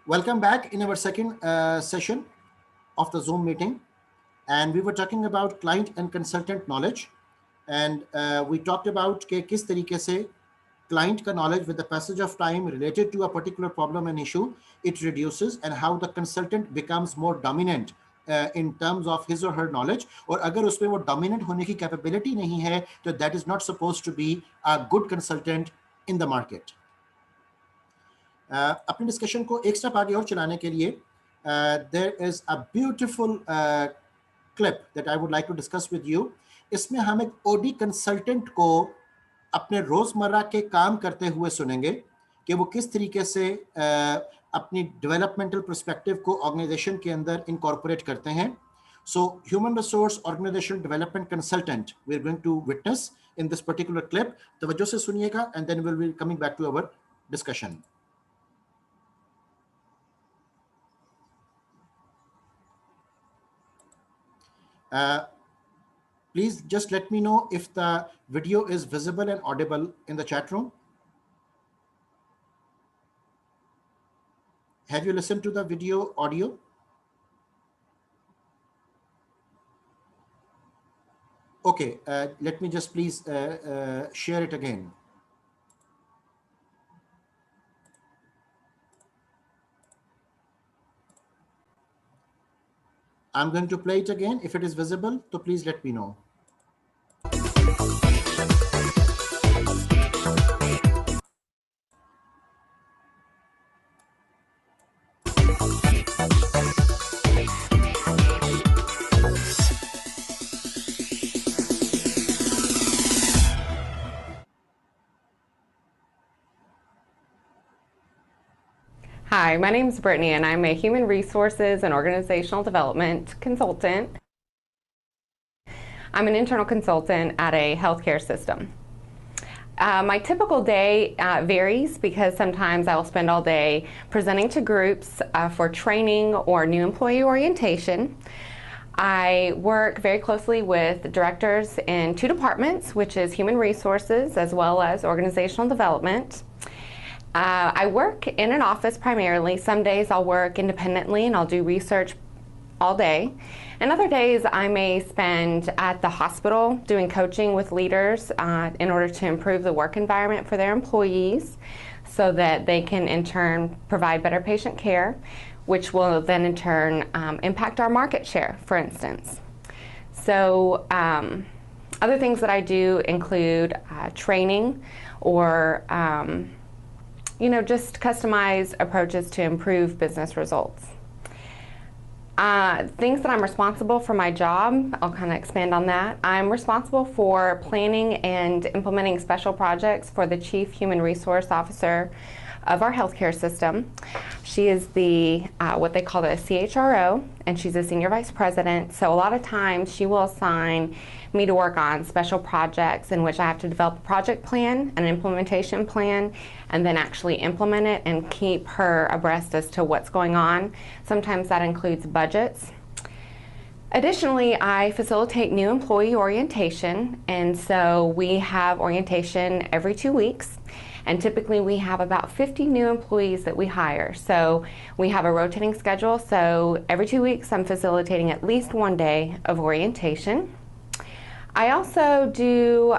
Welcome back in our second session of the Zoom meeting. And we were talking about client and consultant knowledge. And we talked about कि किस तरीके से client का knowledge with the passage of time related to a particular problem and issue, it reduces, and how the consultant becomes more dominant in terms of his or her knowledge. और अगर उसमें वो dominant होने की capability नहीं है, तो that is not supposed to be a good consultant in the market. अपनी डिस्कशन को एक स्टेप आगे और चलाने के लिए there is a beautiful clip that I would like to discuss with you. इसमें हम एक ओडी कंसल्टेंट को अपने रोजमर्रा के काम करते हुए सुनेंगे कि वो किस तरीके से अपनी डेवलपमेंटल पर्सपेक्टिव को ऑर्गेनाइजेशन के अंदर इनकॉर्पोरेट करते हैं. So human resource organization development consultant we are going to witness in this particular clip. तवज्जो से सुनिएगा and then will be coming back to our discussion. Please just let me know if the video is visible and audible in the chat room. Have you listened to the video audio? Okay, let me just please share it again. I'm going to play it again. If it is visible, so please let me know. Hi, my name is Brittany and I'm a Human Resources and Organizational Development Consultant. I'm an internal consultant at a healthcare system. My typical day varies because sometimes I will spend all day presenting to groups for training or new employee orientation. I work very closely with directors in two departments, which is Human Resources as well as Organizational Development. I work in an office primarily. Some days I'll work independently and I'll do research all day. And other days I may spend at the hospital doing coaching with leaders in order to improve the work environment for their employees so that they can in turn provide better patient care, which will then in turn impact our market share, for instance. So other things that I do include training or just customized approaches to improve business results. Things that I'm responsible for my job, I'll kind of expand on that. I'm responsible for planning and implementing special projects for the Chief Human Resource Officer of our healthcare system. She is the what they call the CHRO, and she's a Senior Vice President. So a lot of times she will assign me to work on special projects in which I have to develop a project plan, an implementation plan, and then actually implement it and keep her abreast as to what's going on. Sometimes that includes budgets. Additionally, I facilitate new employee orientation, and so we have orientation every 2 weeks. And typically we have about 50 new employees that we hire. So we have a rotating schedule. So every 2 weeks I'm facilitating at least one day of orientation. I also do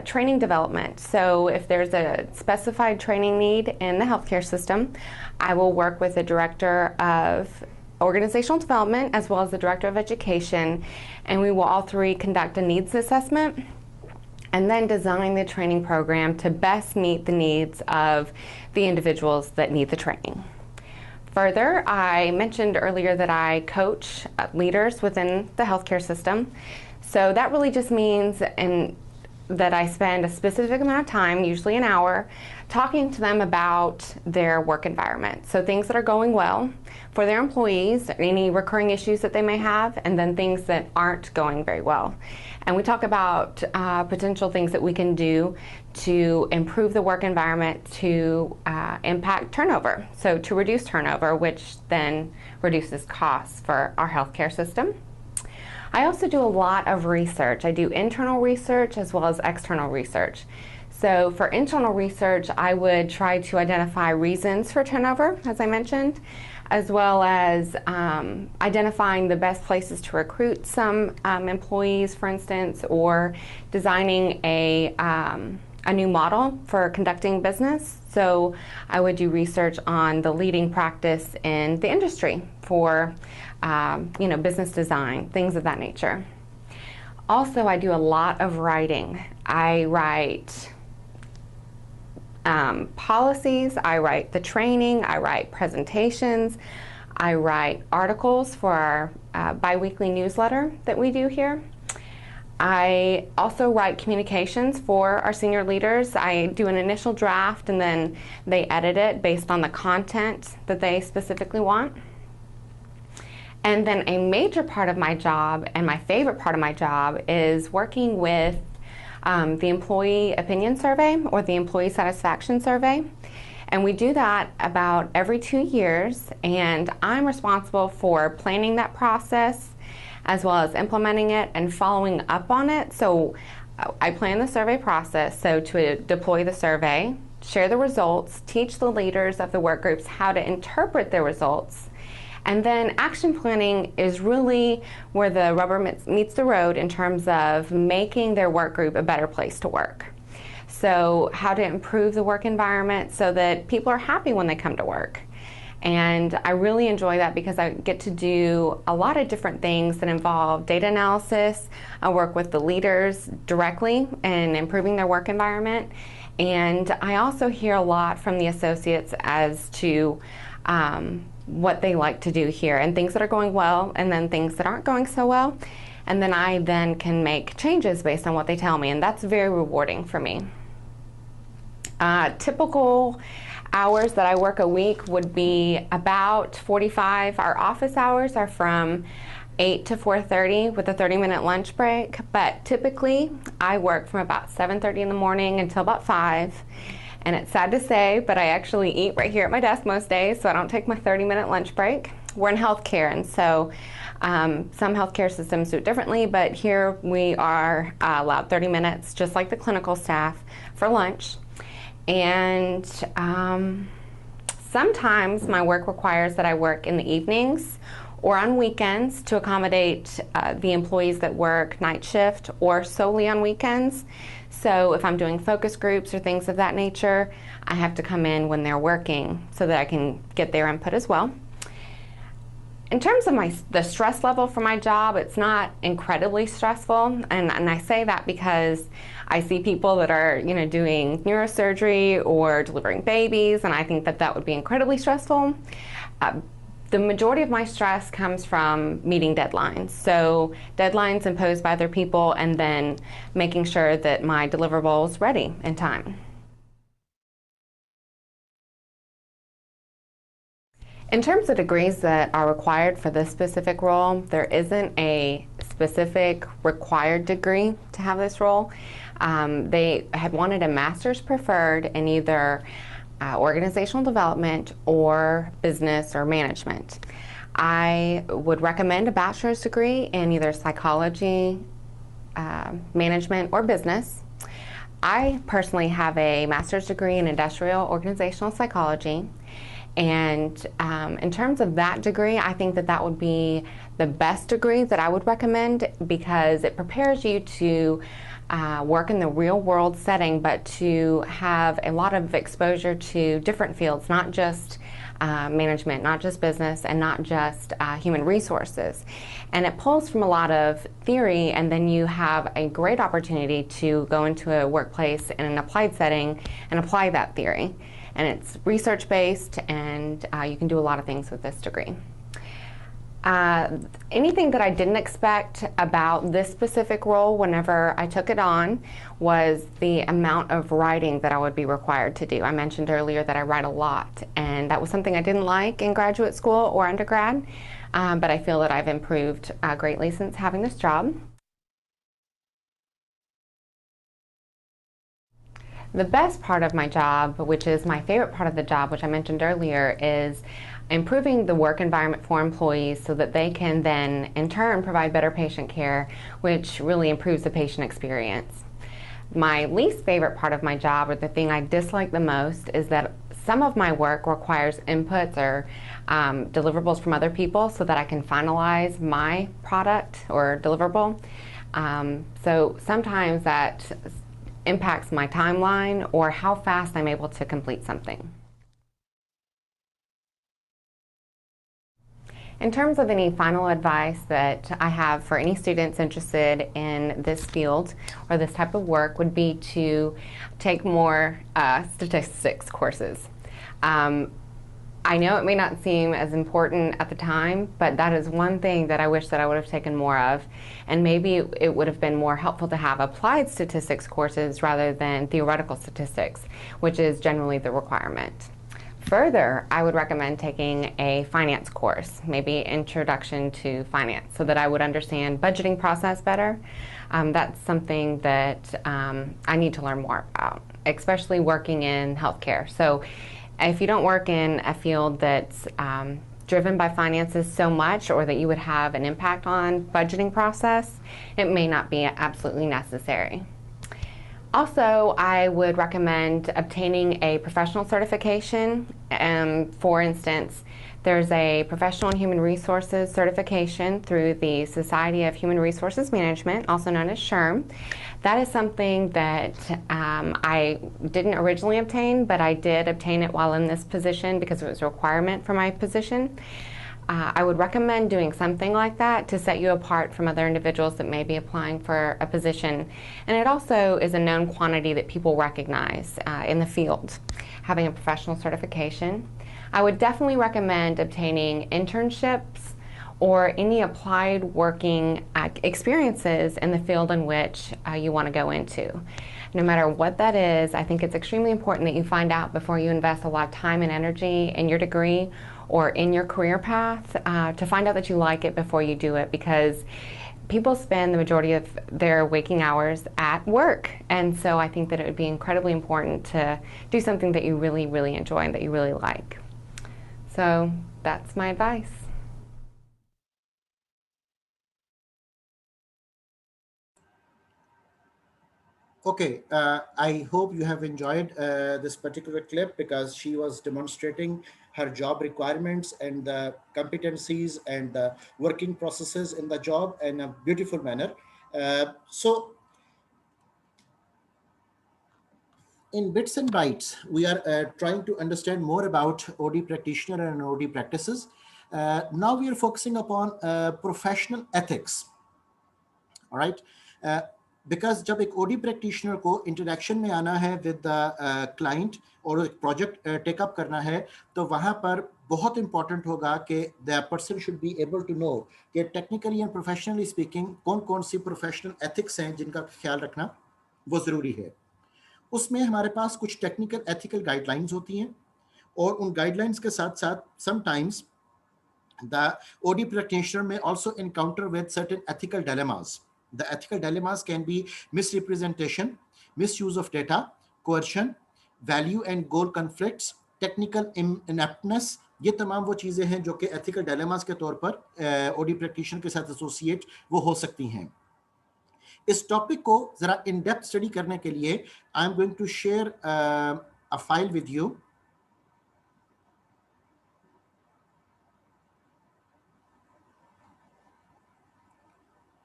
training development. So if there's a specified training need in the healthcare system, I will work with the Director of Organizational Development as well as the Director of Education, and we will all three conduct a needs assessment and then design the training program to best meet the needs of the individuals that need the training. Further, I mentioned earlier that I coach leaders within the healthcare system. So that really just means that I spend a specific amount of time, usually an hour, talking to them about their work environment. So things that are going well for their employees, any recurring issues that they may have, and then things that aren't going very well. And we talk about potential things that we can do to improve the work environment to impact turnover. So to reduce turnover, which then reduces costs for our healthcare system. I also do a lot of research. I do internal research as well as external research. So for internal research, I would try to identify reasons for turnover, as I mentioned, as well as identifying the best places to recruit some employees, for instance, or designing a new model for conducting business. So I would do research on the leading practice in the industry for business design, things of that nature. Also, I do a lot of writing. I write policies, I write the training, I write presentations, I write articles for our bi-weekly newsletter that we do here. I also write communications for our senior leaders. I do an initial draft and then they edit it based on the content that they specifically want. And then a major part of my job, and my favorite part of my job, is working with the employee opinion survey or the employee satisfaction survey. And we do that about every 2 years, and I'm responsible for planning that process as well as implementing it and following up on it. So I plan the survey process, so to deploy the survey, share the results, teach the leaders of the work groups how to interpret their results. And then action planning is really where the rubber meets the road in terms of making their work group a better place to work. So how to improve the work environment so that people are happy when they come to work. And I really enjoy that because I get to do a lot of different things that involve data analysis. I work with the leaders directly in improving their work environment. And I also hear a lot from the associates as to what they like to do here and things that are going well and then things that aren't going so well. And then I then can make changes based on what they tell me, and that's very rewarding for me. Typical hours that I work a week would be about 45. Our office hours are from 8 to 4:30 with a 30-minute lunch break, but typically I work from about 7:30 in the morning until about 5. And it's sad to say, but I actually eat right here at my desk most days, so I don't take my 30-minute lunch break. We're in healthcare, and so some healthcare systems do it differently, but here we are allowed 30 minutes, just like the clinical staff, for lunch. And sometimes my work requires that I work in the evenings or on weekends to accommodate the employees that work night shift or solely on weekends. So if I'm doing focus groups or things of that nature, I have to come in when they're working so that I can get their input as well. In terms of the stress level for my job, it's not incredibly stressful, and I say that because I see people that are doing neurosurgery or delivering babies, and I think that that would be incredibly stressful. The majority of my stress comes from meeting deadlines. So deadlines imposed by other people and then making sure that my deliverable is ready in time. In terms of degrees that are required for this specific role, there isn't a specific required degree to have this role. They had wanted a master's preferred in either organizational development or business or management. I would recommend a bachelor's degree in either psychology, management, or business. I personally have a master's degree in industrial organizational psychology. And in terms of that degree, I think that that would be the best degree that I would recommend because it prepares you to work in the real world setting, but to have a lot of exposure to different fields, not just management, not just business, and not just human resources. And it pulls from a lot of theory, and then you have a great opportunity to go into a workplace in an applied setting and apply that theory. And it's research-based, and you can do a lot of things with this degree. Anything that I didn't expect about this specific role whenever I took it on was the amount of writing that I would be required to do. I mentioned earlier that I write a lot, and that was something I didn't like in graduate school or undergrad, but I feel that I've improved greatly since having this job. The best part of my job, which is my favorite part of the job, which I mentioned earlier, is improving the work environment for employees so that they can then, in turn, provide better patient care, which really improves the patient experience. My least favorite part of my job, or the thing I dislike the most, is that some of my work requires inputs or deliverables from other people so that I can finalize my product or deliverable. So sometimes that impacts my timeline or how fast I'm able to complete something. In terms of any final advice that I have for any students interested in this field or this type of work would be to take more statistics courses. I know it may not seem as important at the time, but that is one thing that I wish that I would have taken more of. And maybe it would have been more helpful to have applied statistics courses rather than theoretical statistics, which is generally the requirement. Further, I would recommend taking a finance course, maybe Introduction to Finance, so that I would understand budgeting process better. That's something that I need to learn more about, especially working in healthcare. So if you don't work in a field that's driven by finances so much, or that you would have an impact on budgeting process, it may not be absolutely necessary. Also, I would recommend obtaining a professional certification. For instance, there's a Professional in Human Resources certification through the Society of Human Resources Management, also known as SHRM. That is something that I didn't originally obtain, but I did obtain it while in this position because it was a requirement for my position. I would recommend doing something like that to set you apart from other individuals that may be applying for a position. And it also is a known quantity that people recognize in the field, having a professional certification. I would definitely recommend obtaining internships or any applied working experiences in the field in which you want to go into. No matter what that is, I think it's extremely important that you find out before you invest a lot of time and energy in your degree or in your career path to find out that you like it before you do it, because people spend the majority of their waking hours at work. And so I think that it would be incredibly important to do something that you really, really enjoy and that you really like. So that's my advice. Okay, I hope you have enjoyed this particular clip because she was demonstrating her job requirements and the competencies and the working processes in the job in a beautiful manner. So, in bits and bytes, we are trying to understand more about OD practitioner and OD practices. Now we are focusing upon professional ethics. All right. Because जब एक OD practitioner को interaction में आना है with the client और एक project take up करना है, तो वहाँ पर बहुत इंपॉर्टेंट होगा कि the person should be able to know कि टेक्निकली एंड प्रोफेशनली स्पीकिंग कौन कौन सी प्रोफेशनल एथिक्स हैं जिनका ख्याल रखना वो ज़रूरी है. उसमें हमारे पास कुछ टेक्निकल एथिकल गाइडलाइंस होती हैं और उन गाइडलाइंस के साथ साथ sometimes the OD practitioner may also encounter with certain ethical dilemmas. The ethical dilemmas can be misrepresentation, misuse of data, coercion, value and goal conflicts, technical ineptness. ये तमाम वो चीज़ें हैं जो कि ethical dilemmas के तौर पर OD practitioner के साथ associate वो हो सकती हैं. इस टॉपिक को ज़रा in depth स्टडी करने के लिए I am going to share a file with you.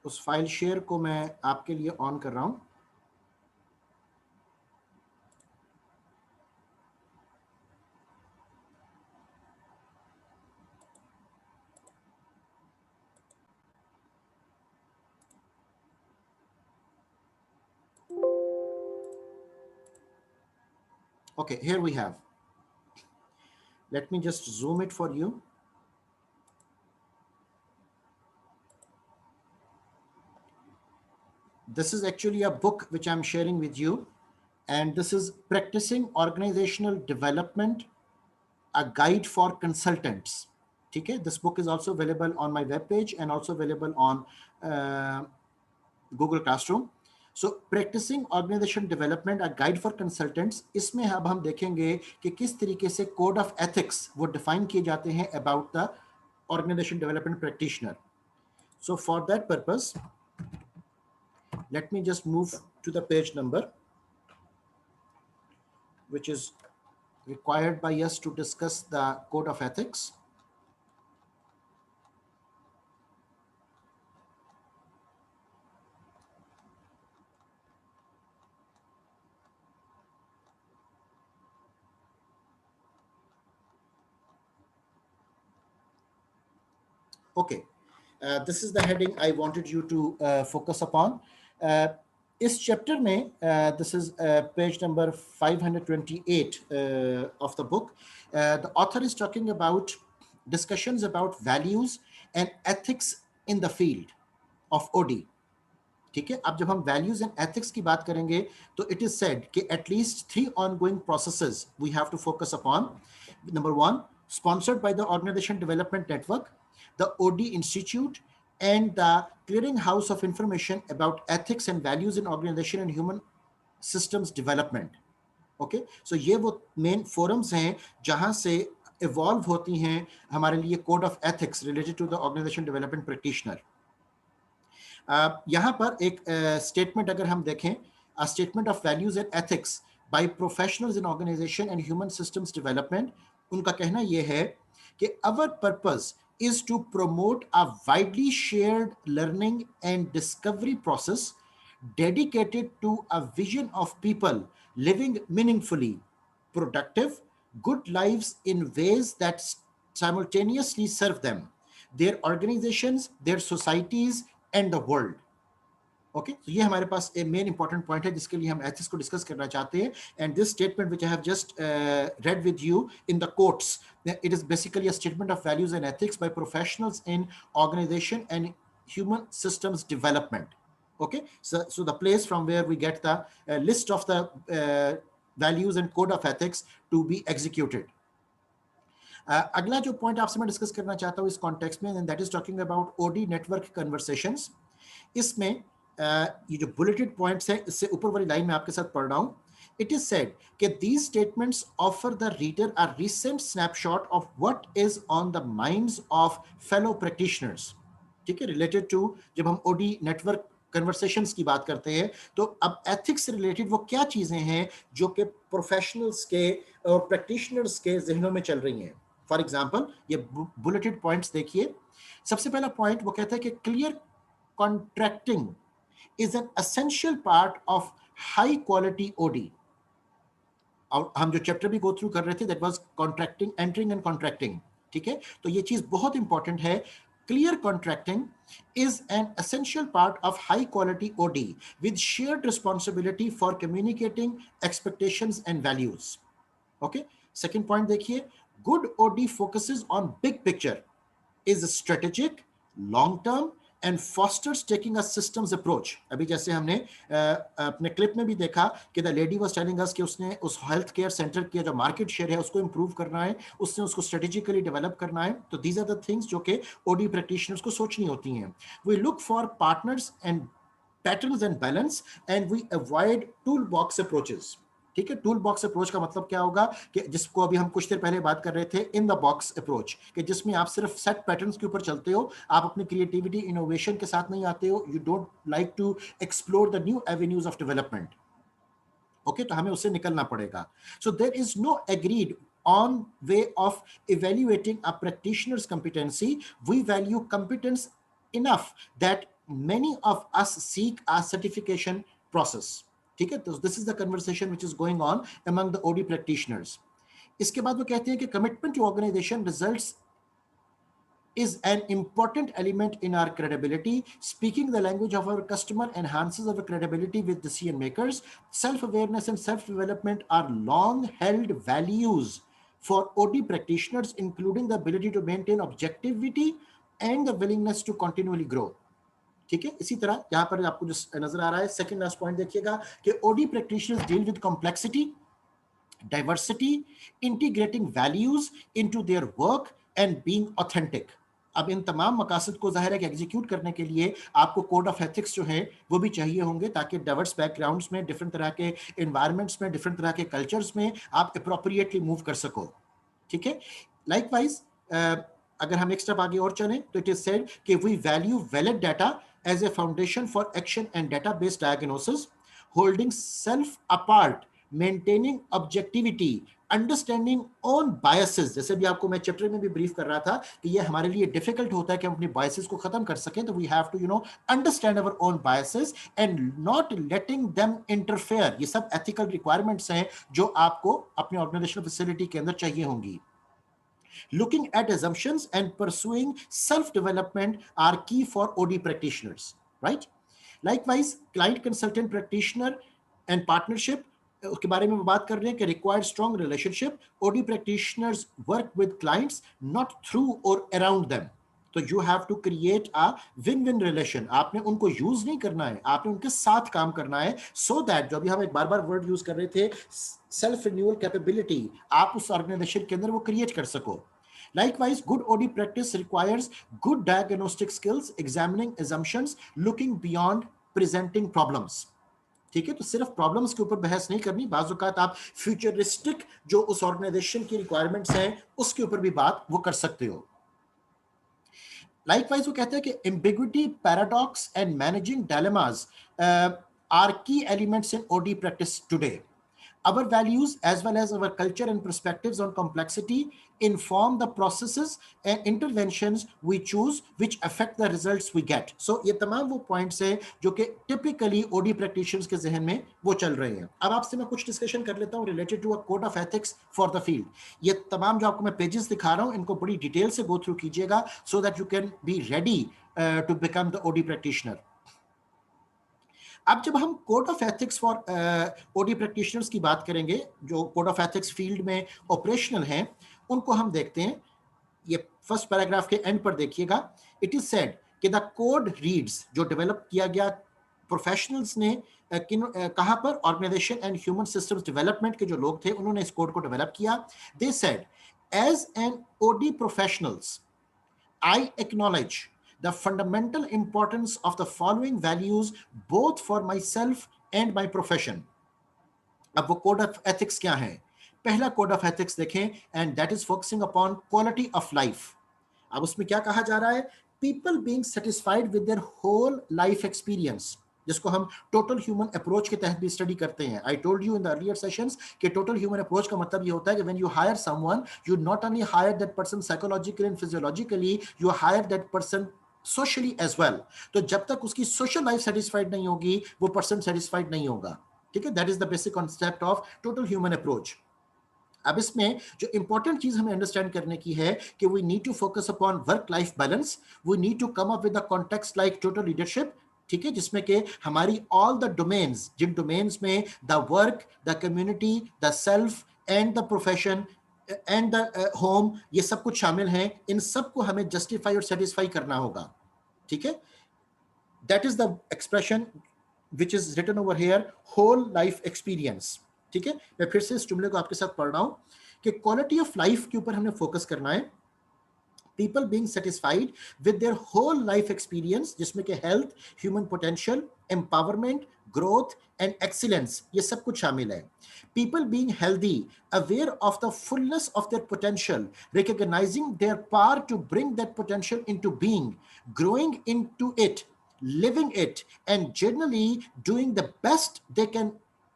उस फाइल शेयर को मैं आपके लिए ऑन कर रहा हूं. Okay, here we have. Let me just zoom it for you. This is actually a book which I'm sharing with you, and this is Practicing Organizational Development, a guide for consultants. Okay, this book is also available on my webpage and also available on Google Classroom. So practicing organization development, a guide for consultants, इसमें अब हम देखेंगे कि किस तरीके से code of ethics वो define किए जाते हैं about the organization development practitioner. So for that purpose, let me just move to the page number which is required by us to discuss the code of ethics. Okay, this is the heading I wanted you to focus upon. Uh, इस chapter में this is page number 528 of the book. The author is talking about discussions about values and ethics in the field of OD. ठीक है, अब जब हम values and ethics की बात करेंगे तो इट इज सेड कि at least 3 ongoing processes we have to focus upon. Number 1, sponsored by the Organization Development Network, the OD Institute, and the Clearinghouse of Information about Ethics and Values in Organization and Human Systems Development. Okay, so ये वो main forums हैं जहां से evolve होती हैं हमारे लिए code of ethics related to the organization development practitioner. यहाँ पर एक स्टेटमेंट अगर हम देखें, a statement of values and ethics by professionals in organization and human systems development. उनका कहना यह है कि our purpose is to promote a widely shared learning and discovery process dedicated to a vision of people living meaningfully, productive, good lives in ways that simultaneously serve them, their organizations, their societies, and the world. Okay, तो ये हमारे पास एक main important point है जिसके लिए हम ethics को discuss करना चाहते हैं. And this statement which I have just read with you in the quotes, it is basically a statement of values and ethics by professionals in organization and human systems development. Okay, so the place from where we get the list of the values and code of ethics to be executed. अगला जो point आपसे मैं discuss करना चाहता हूँ इस context में, that is talking about OD network conversations. इसमें ये जो बुलेटेड पॉइंट्स हैं इससे ऊपर वाली लाइन में आपके साथ पढ़ रहा हूं. It is said that these statements offer the reader a recent snapshot of what is on the minds of fellow practitioners. ठीक है, रिलेटेड टू जब हम ओडी नेटवर्क कन्वर्सेशंस की बात करते हैं तो अब एथिक्स से रिलेटेड वो क्या चीजें हैं जो कि प्रोफेशनल्स के और प्रैक्टिशनर्स के जहनों में चल रही हैं. फॉर एग्जांपल ये बुलेटेड पॉइंट्स देखिए. सबसे पहला पॉइंट वो कहता है कि clear contracting is an essential part of high quality OD. और हम जो चैप्टर भी गो थ्रू कर रहे थे that was contracting, entering and contracting. ठीक है, तो ये चीज बहुत इंपॉर्टेंट है. Clear contracting is an essential part of high quality OD with shared responsibility for communicating expectations and values. Okay, second point देखिए, good OD focuses on big picture, is strategic, long term and fosters taking a systems approach. अभी जैसे हमने अपने clip में भी देखा कि the lady was telling us कि उसने उस हेल्थ केयर सेंटर की जो मार्केट शेयर है उसको इंप्रूव करना है, उसने उसको स्ट्रेटेजिकली डेवलप करना है. तो दीज आर द थिंग्स जो कि ओडी प्रैक्टिशनर्स को सोचनी होती हैं. We look for partners and patterns and balance and we avoid tool box approaches. ठीक है, टूल बॉक्स अप्रोच का मतलब क्या होगा कि जिसको अभी हम कुछ देर पहले बात कर रहे थे, इन द बॉक्स अप्रोच, कि जिसमें आप सिर्फ सेट पैटर्न्स के ऊपर चलते हो, आप अपनी क्रिएटिविटी इनोवेशन के साथ नहीं आते हो. You don't like to explore the new avenues of development. Okay, तो हमें उससे निकलना पड़ेगा. So there is no agreed on way of evaluating a practitioner's competency. We value competence enough that many of us seek a certification process. ठीक है, तो this is the conversation which is going on among the OD practitioners. इसके बाद वो कहते हैं कि commitment to organization results is an important element in our credibility. Speaking the language of our customer enhances our credibility with decision makers. Self-awareness and self-development are long-held values for OD practitioners, including the ability to maintain objectivity and the willingness to continually grow. ठीक है, इसी तरह यहां पर आपको जो नजर आ रहा है सेकंड लास्ट पॉइंट देखिएगा कि OD practitioners deal with complexity, diversity, integrating values into their work and being authentic. अब इन तमाम मकासद को जाहिर है कि एग्जीक्यूट करने के लिए आपको कोड ऑफ एथिक्स जो है वो भी चाहिए होंगे ताकि डाइवर्स बैकग्राउंड्स में, डिफरेंट तरह के एनवायरनमेंट्स में, डिफरेंट तरह के कल्चर्स में आप अप्रोप्रिएटली मूव कर सको. ठीक है, लाइकवाइज अगर हम एक स्टेप आगे और चलें तो इट इज सेड कि we value valid data as a foundation for action and database diagnosis. holding self apart, maintaining objectivity, understanding own biases, जैसे भी आपको मैं चैप्टर में भी ब्रीफ कर रहा था कि ये हमारे लिए डिफिकल्ट होता है कि हम अपनी बायसेस को खत्म कर सकें, तो we have to understand our own biases and not letting them interfere. ये सब एथिकल रिक्वायरमेंट्स हैं जो आपको अपने ऑर्गेनाइजेशनल फैसिलिटी के अंदर चाहिए होंगी। Looking at assumptions and pursuing self-development are key for OD practitioners, right? Likewise, client consultant practitioner and partnership, उसके बारे में बात कर रहे हैं कि required strong relationship. OD practitioners work with clients not through or around them. तो you have to create a win win relation. आपने उनको यूज नहीं करना है, आपने उनके साथ काम करना है, सो दैट जो अभी हम एक बार बार वर्ड यूज कर रहे थे, सेल्फ रिन्यूअल कैपेबिलिटी, आप उस ऑर्गेनाइजेशन के अंदर वो क्रिएट कर सको। Likewise, good OD practice requires good diagnostic skills, examining assumptions, looking beyond presenting problems. ठीक है, तो सिर्फ प्रॉब्लम्स के ऊपर बहस नहीं करनी, बाज़ औक़ात आप फ्यूचरिस्टिक जो उस ऑर्गेनाइजेशन की रिक्वायरमेंट्स हैं उसके ऊपर भी बात वो कर सकते हो। Likewise, वो कहते हैं कि ambiguity, paradox and managing dilemmas are key elements in OD practice today. Our values as well as our culture and perspectives on complexity inform the processes and interventions we choose which affect the results we get. So ये तमाम वो points हैं जो कि typically OD practitioners के जहन में वो चल रहे हैं। अब आपसे मैं कुछ डिस्कशन कर लेता हूँ related to a code of ethics for the field. ये तमाम जो आपको मैं पेजेस दिखा रहा हूँ इनको बड़ी डिटेल से go through कीजिएगा so that you can be ready to become the OD practitioner. अब जब हम code of ethics for OD practitioners की बात करेंगे, जो कोड ऑफ एथिक्स फील्ड में ऑपरेशनल हैं, उनको हम देखते हैं। ये फर्स्ट पैराग्राफ के एंड पर देखिएगा, इट इज सेड कि द कोड रीड्स, जो डेवलप किया गया प्रोफेशनल्स ने, कहां पर, organization and human systems development के जो लोग थे उन्होंने इस कोड को डेवलप किया। They said as an OD professionals I acknowledge the fundamental importance of the following values both for myself and my profession. अब वो कोड ऑफ एथिक्स क्या है? पहला कोड ऑफ एथिक्स देखें, and that is focusing upon quality of life. अब उसमें क्या कहा जा रहा है? People being satisfied with their whole life experience, जिसको हम टोटल ह्यूमन अप्रोच के तहत भी स्टडी करते हैं। I told you in the earlier sessions कि टोटल ह्यूमन अप्रोच का मतलब ये होता है कि when you hire someone, you not only hire that person psychologically and physiologically, you hire that person socially as well. तो जब तक उसकी सोशल लाइफ सेटिस्फाइड नहीं होगी, वो पर्सन सेटिस्फाइड नहीं होगा। ठीक है, that is the basic concept of total human approach. अब इसमें जो इंपॉर्टेंट चीज हमें अंडरस्टैंड करने की है कि we need to focus upon work life balance, we need to come up with a context like total leadership. ठीक है, जिसमें कि हमारी ऑल द डोमेन्स, जिन डोमेन्स में the work, the community, the self and the profession and the home, ये सब कुछ शामिल हैं, इन सबको हमें जस्टिफाई और सेटिस्फाई करना होगा। ठीक है, that is the expression which is written over here, whole life experience. ठीक है, मैं फिर से इस जुमले को आपके साथ पढ़ रहा हूं कि क्वालिटी ऑफ लाइफ के ऊपर हमने फोकस करना है। People being satisfied with their whole life experience, जिसमें कि health, human potential, empowerment, growth and excellence, ये सब कुछ शामिल है। People being healthy, aware of the fullness of their potential, recognizing their power to bring that potential into being, growing into it, living it, and generally doing the best they can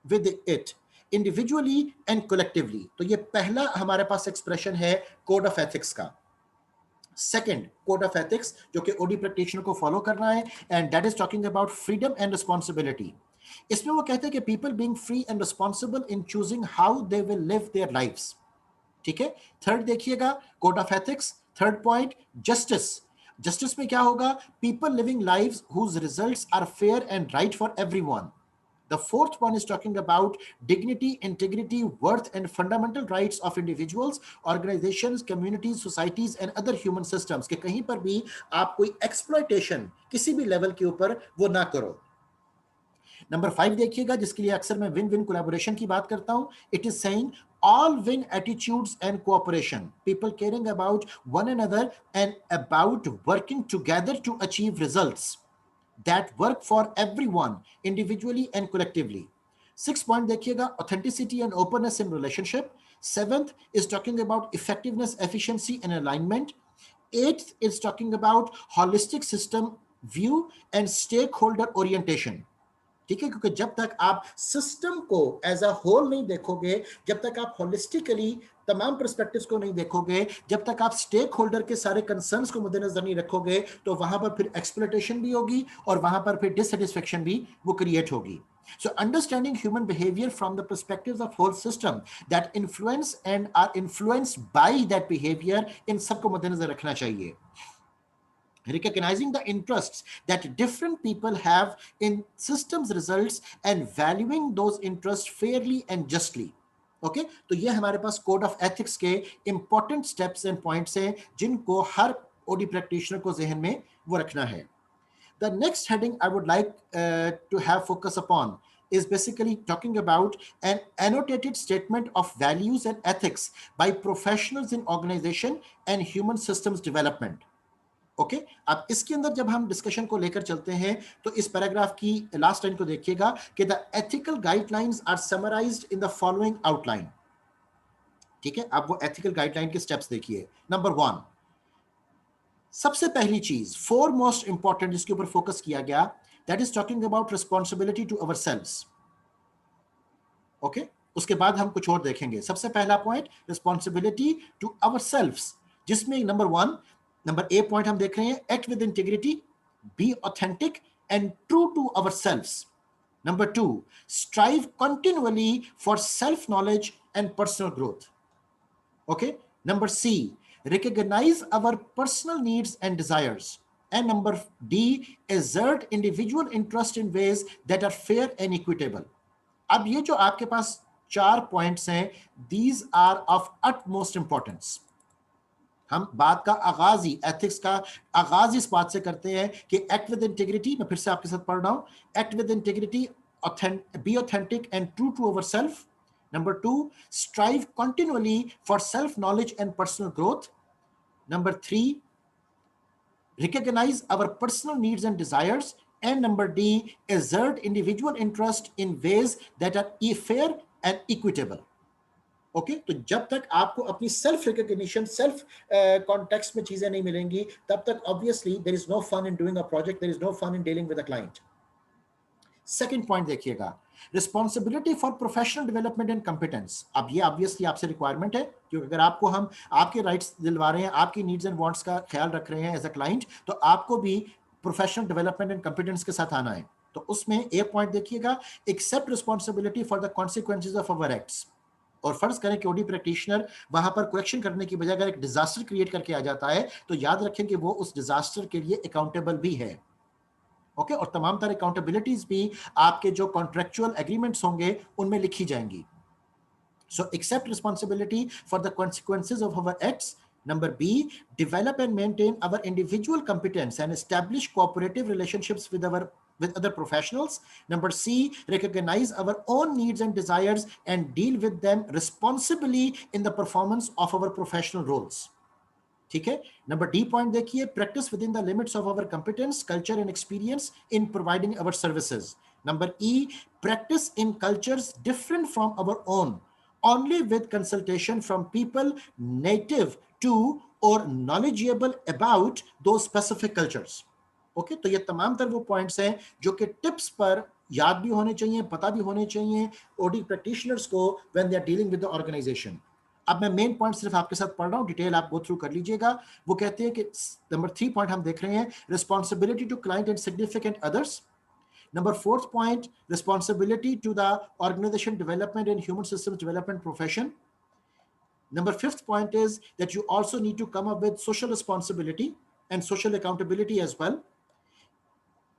with it, individually and collectively. तो ये पहला हमारे पास expression है code of ethics का। Second code of ethics जो कि OD practitioner को फॉलो करना है, and that is talking about freedom and responsibility. इसमें वो कहते हैं कि people being free and responsible in choosing how they will live their lives. ठीक है, थर्ड देखिएगा code of ethics, third point, justice. Justice में क्या होगा? People living lives whose results are fair and right for everyone. The fourth one is talking about dignity, integrity, worth, and fundamental rights of individuals, organizations, communities, societies, and other human systems. कि कहीं पर भी आप कोई exploitation किसी भी level के ऊपर वो ना करो। नंबर 5 देखिएगा, जिसके लिए अक्सर मैं विन विन कोलैबोरेशन की बात करता हूं। It is saying all win attitudes and cooperation, people caring about one another and about working together to achieve results that work for everyone individually and collectively. 6th point देखिएगा, authenticity and openness in relationship. 7th is talking about effectiveness, efficiency and alignment. 8th is talking about holistic system view and stakeholder orientation. ठीक है, क्योंकि जब तक आप system को as a whole नहीं देखोगे, जब तक आप होलिस्टिकली तमाम पर्सपेक्टिव्स को नहीं देखोगे, जब तक आप स्टेक होल्डर के सारे कंसर्न्स को मद्देनजर नहीं रखोगे, तो वहां पर फिर एक्सप्लॉयटेशन भी होगी और वहां पर फिर डिससेटिस्फेक्शन भी वो क्रिएट होगी. So understanding human behavior from the perspectives of whole system that influence and are influenced by that behavior, इन सबको मद्देनजर रखना चाहिए. Recognizing the interests that different people have in systems results and valuing those interests fairly and justly. Okay तो ये हमारे पास code of ethics के important steps and points हैं जिनको हर ओडी प्रैक्टिशनर को जहन में वो रखना है. The next heading I would like to have focus upon is basically talking about an annotated statement of values and ethics by professionals in organization and human systems development. Okay अब इसके अंदर जब हम डिस्कशन को लेकर चलते हैं तो इस पैराग्राफ की लास्ट लाइन को देखिएगा कि the ethical guidelines are summarized in the following outline. ठीक है, अब वो एथिकल गाइडलाइन के स्टेप्स देखिए. नंबर 1, सबसे पहली चीज फोर मोस्ट इंपॉर्टेंट जिसके ऊपर फोकस किया गया, that is talking about responsibility to ourselves. Okay, उसके बाद हम कुछ और देखेंगे. सबसे पहला पॉइंट रिस्पॉन्सिबिलिटी टू अवरसेल्व्स, जिसमें नंबर ए पॉइंट हम देख रहे हैं, act with integrity, be authentic and true to ourselves. Number 2, strive continuously for self knowledge and personal growth. Okay, number C, recognize our personal needs and desires. And number D, assert individual interest in ways that are fair and equitable. अब ये जो आपके पास 4 points हैं, these are of utmost importance. हम बात का आगाज ही, ethics का आगाज इस बात से करते हैं कि एक्ट विद इंटीग्रिटी, मैं फिर से आपके साथ पढ़ रहा हूं, act with integrity, be authentic and true to our self. Number 2, strive continually for self-knowledge and personal growth. Number 3, recognize our personal needs and desires. And number D, assert individual interest in ways that are fair and equitable. Okay तो जब तक आपको अपनी self recognition, self context में चीजें नहीं मिलेंगी, तब तक obviously there is no fun in doing a project, there is no fun in dealing with a client. Second point देखिएगा, responsibility for professional development and competence. अब ये ऑब्वियसली आपसे रिक्वायरमेंट है, क्योंकि अगर आपको हम आपके राइट्स दिलवा रहे हैं, आपकी नीड्स एंड वांट्स का ख्याल रख रहे हैं एज अ क्लाइंट, तो आपको भी प्रोफेशनल डेवलपमेंट एंड कॉम्पिटेंस के साथ आना है. तो उसमें एक पॉइंट देखिएगा, accept responsibility for the consequences of our acts. और फर्ज करें कि ओडी प्रैक्टिशनर वहां पर करेक्शन करने की बजाय अगर एक डिजास्टर क्रिएट करके आ जाता है, तो याद रखें कि वो उस डिजास्टर के लिए अकाउंटेबल भी है. ओके और तमाम तरह अकाउंटेबिलिटीज भी आपके जो कॉन्ट्रेक्चुअल एग्रीमेंट्स होंगे उनमें लिखी जाएंगी. So accept responsibility for the consequences of our acts. Number B, develop and maintain our individual competence and establish cooperative relationships with other professionals. Number C, recognize our own needs and desires and deal with them responsibly in the performance of our professional roles. ठीक है. Number D point देखिए, practice with in the limits of our competence, culture and experience in providing our services. Number E, practice in cultures different from our own only with consultation from people native to or knowledgeable about those specific cultures. Okay तो ये तमाम तर वो points हैं जो कि tips पर याद भी होने चाहिए, पता भी होने चाहिए ओडी प्रैक्टिशनर्स को when they are dealing with the organization. अब मैं मेन पॉइंट सिर्फ आपके साथ पढ़ रहा हूं, डिटेल आप गो थ्रू कर लीजिएगा. वो कहते हैं कि नंबर 3 पॉइंट हम देख रहे हैं, responsibility to client and significant others. Number 4th point, responsibility to the organization development and human systems development profession. Number 5th point is that you also need to come up with social responsibility and social accountability as well.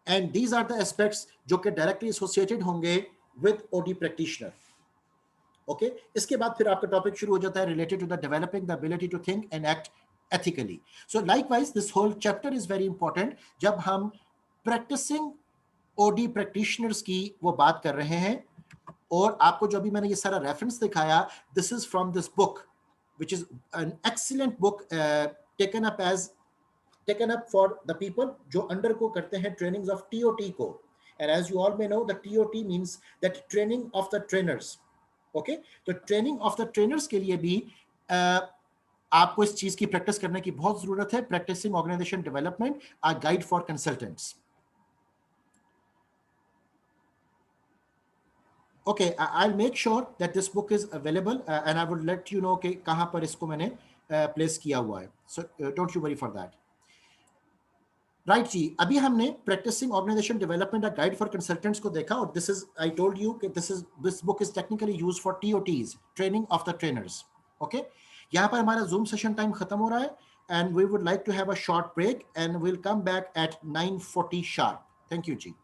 And these are the aspects जो कि directly associated होंगे with OD practitioner. Okay? इसके बाद फिर आपका topic शुरू हो जाता है related to the developing the ability to think and act ethically. So likewise, this whole chapter is very important. जब हम practicing ओडी प्रैक्टिशनर्स की वो बात कर रहे हैं, और आपको जो अभी मैंने ये सारा रेफरेंस दिखाया, this is from this book which is an excellent book taken up for the people जो अंडर को करते हैं ट्रेनिंग्स ऑफ टीओटी को. And as you all may know the TOT means that training of the trainers. Okay तो training of the trainers के लिए भी आपको इस चीज की प्रैक्टिस करने की बहुत जरूरत है. Practicing organisation development, a guide for consultants. Okay, I'll make sure that this book is available, and I would let you know कि कहाँ पर इसको मैंने place किया हुआ है. So don't you worry for that. Right ji, अभी हमने practising organisation development guide for consultants को देखा, और this is, I told you कि this book is technically use for TOTs, training of the trainers. Okay, यहाँ पर हमारा जूम सेशन टाइम खत्म हो रहा है, and we would like to have a short break, and will come back at 9:40 sharp. Thank you ji.